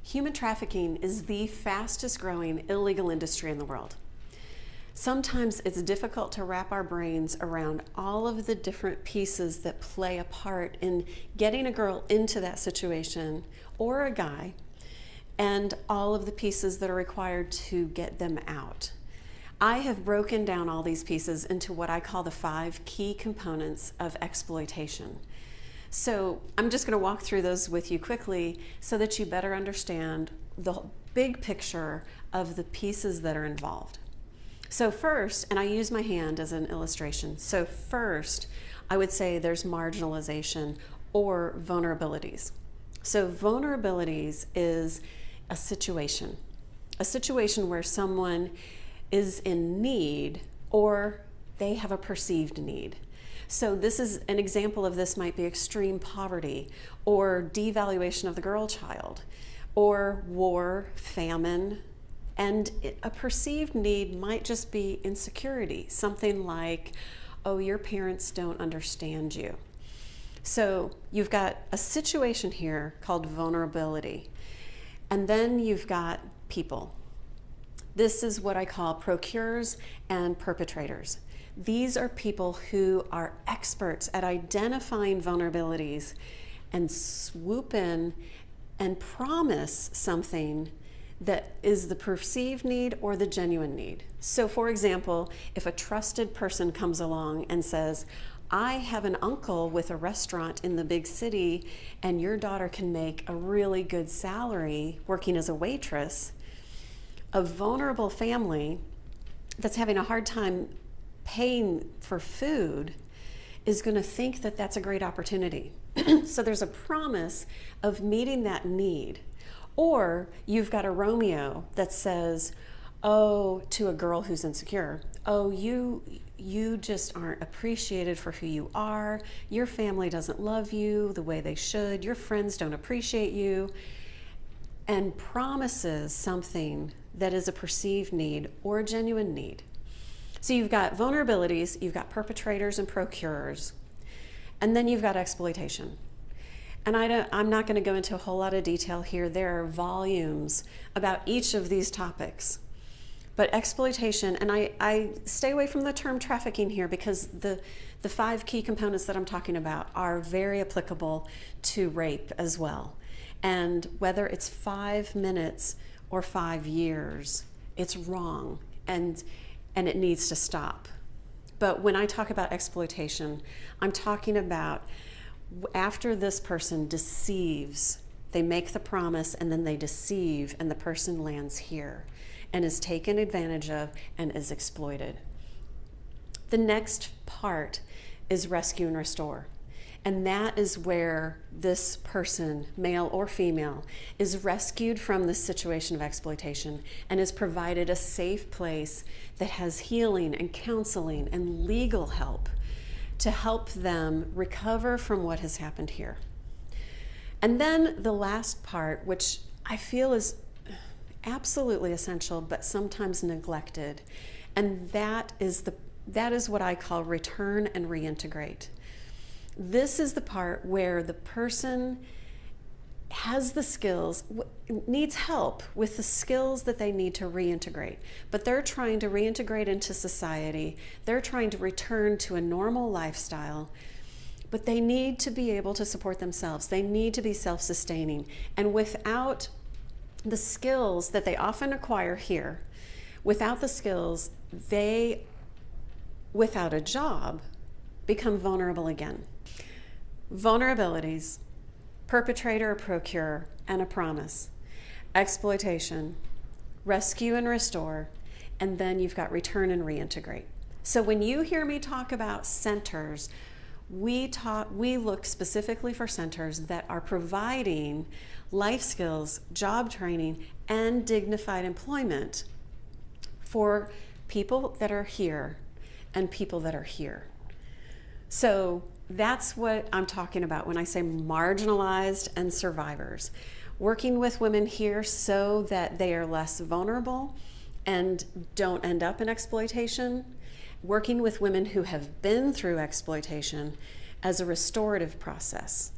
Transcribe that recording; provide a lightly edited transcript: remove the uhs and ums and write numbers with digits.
Human trafficking is the fastest growing illegal industry in the world. Sometimes it's difficult to wrap our brains around all of the different pieces that play a part in getting a girl into that situation, or a guy, and all of the pieces that are required to get them out. I have broken down all these pieces into what I call the 5 key components of exploitation. So I'm just going to walk through those with you quickly so that you better understand the big picture of the pieces that are involved. So first, and I use my hand as an illustration, so first I would say there's marginalization or vulnerabilities. So vulnerabilities is a situation where someone is in need or they have a perceived need. So this is an example of this might be extreme poverty or devaluation of the girl child or war, famine, and a perceived need might just be insecurity, something like, oh, your parents don't understand you. So you've got a situation here called vulnerability, and then you've got people. This is what I call procurers and perpetrators. These are people who are experts at identifying vulnerabilities and swoop in and promise something that is the perceived need or the genuine need. So for example, if a trusted person comes along and says, I have an uncle with a restaurant in the big city and your daughter can make a really good salary working as a waitress, a vulnerable family that's having a hard time paying for food is going to think that that's a great opportunity. So there's a promise of meeting that need. Or you've got a Romeo that says, oh, to a girl who's insecure, oh, you just aren't appreciated for who you are. Your family doesn't love you the way they should. Your friends don't appreciate you. And promises something that is a perceived need or a genuine need. So you've got vulnerabilities, you've got perpetrators and procurers, and then you've got exploitation. And I'm not going to go into a whole lot of detail here. There are volumes about each of these topics. But exploitation, and I stay away from the term trafficking here because the 5 key components that I'm talking about are very applicable to rape as well. And whether it's 5 minutes or 5 years, it's wrong and it needs to stop. But when I talk about exploitation, I'm talking about after this person deceives, they make the promise and then they deceive and the person lands here and is taken advantage of and is exploited. The next part is rescue and restore. And that is where this person, male or female, is rescued from this situation of exploitation and is provided a safe place that has healing and counseling and legal help to help them recover from what has happened here. And then the last part, which I feel is absolutely essential but sometimes neglected, and that is what I call return and reintegrate. This is the part where the person has the skills, needs help with the skills that they need to reintegrate, but they're trying to reintegrate into society. They're trying to return to a normal lifestyle, but they need to be able to support themselves. They need to be self-sustaining. And without the skills that they often acquire here, without the skills, they, without a job, become vulnerable again. Vulnerabilities, perpetrator or procurer, and a promise. Exploitation, rescue and restore, and then you've got return and reintegrate. So when you hear me talk about centers, we look specifically for centers that are providing life skills, job training, and dignified employment for people that are here and people that are here. So that's what I'm talking about when I say marginalized and survivors. Working with women here so that they are less vulnerable and don't end up in exploitation. Working with women who have been through exploitation as a restorative process.